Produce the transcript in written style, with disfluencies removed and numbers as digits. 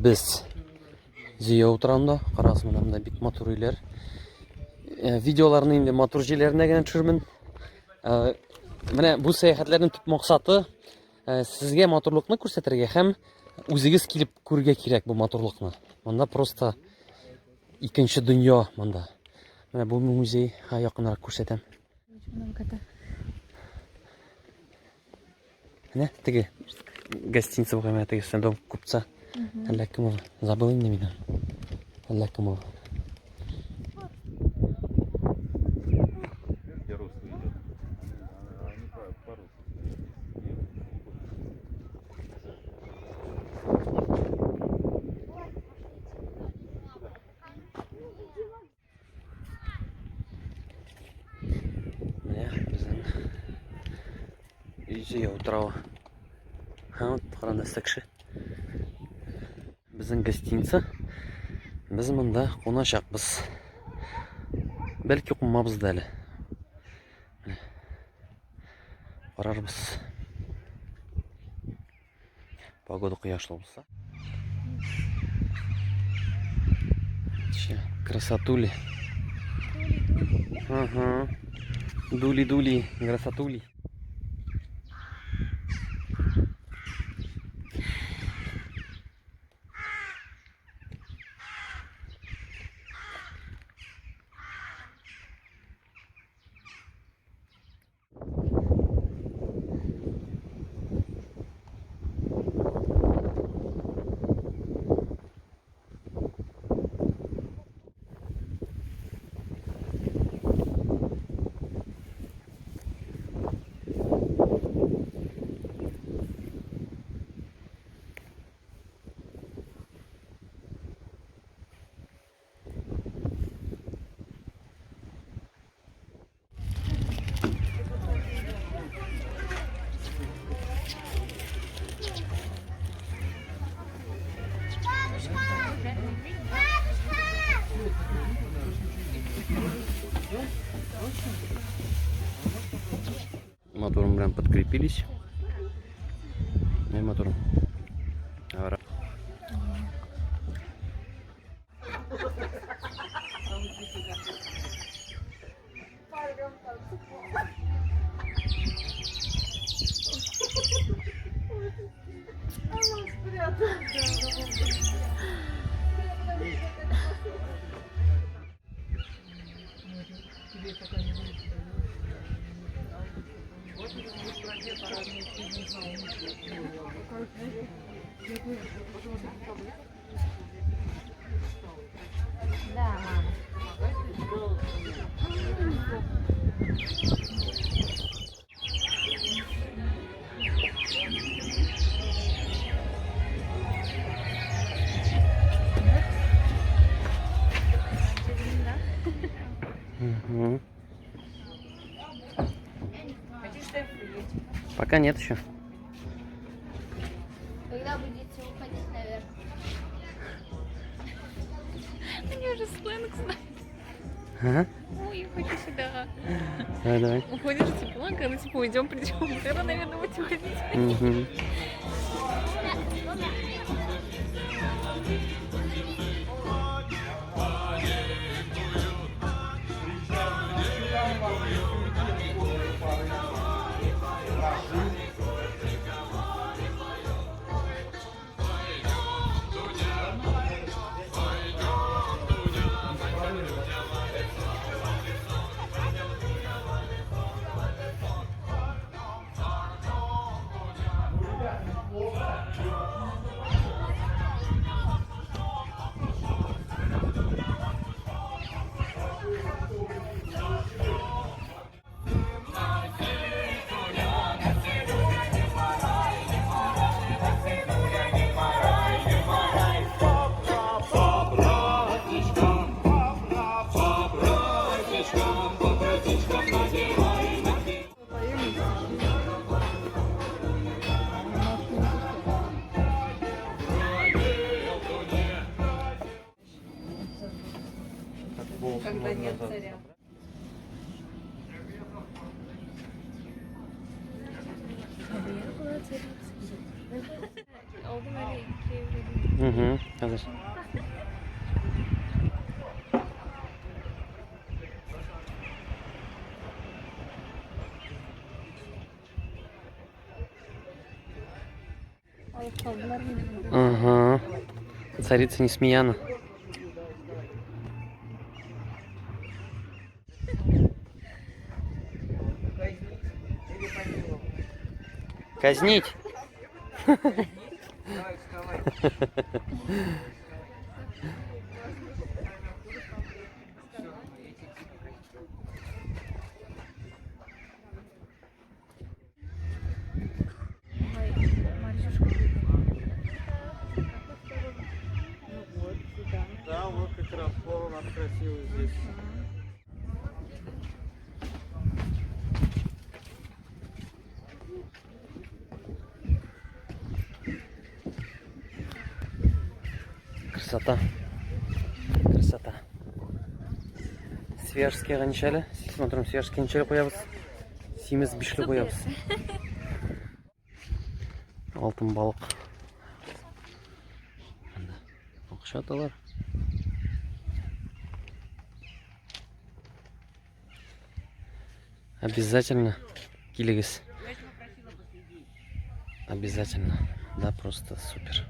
Biz Ziya oturamda, qarasın mında bit motor uylar. Videolarını indi motor jilerine gene tushirmin. Mana bu sayohatlarning tub maqsadi sizga motorlikni ko'rsatarga ham o'zingiz kelib ko'rga kerak bu motorlikni. Manda просто ikkinchi dunyo manda. Mana bu muzey yaqinroq ko'rsatam. Mana tegi гостиница bo'lgan mana tegi dom kupca. Аллакимова. Забыл имя меня. Аллакимова. Ziya o'tiradi. Ha, qarandasi kishi. Bizning гостиница. Biz bunda qo'nashaqmiz. Balki qo'nmabmiz hali. Qararmiz. Pogoda quyoshli bo'lsa. Красотули. Ага. Дули-дули, красотули. Мотором прям подкрепились. И мотором. Да, мама. Угу. Пока нет еще. Когда будете уходить наверх? Они уже сленг знают. Ага. Ой, я хочу сюда. Давай, давай. Уходишь, типа, когда типа уйдем, придем. Когда, наверное, будете уходить. Угу. Когда нет царя. Oldu böyle 2 evde. Угу, қазір. Ага. Царица Несмеяна. Казнить. Да, вот как раз вон он красивый здесь. Красота. Красота. Свияжские ганчали. Смотрим, свияжские ганчали қоябыз. Семіз бишлі қоябыз. Алтын балық. Ақша аталар. Обязательно келегіз. Обязательно. Да, просто супер.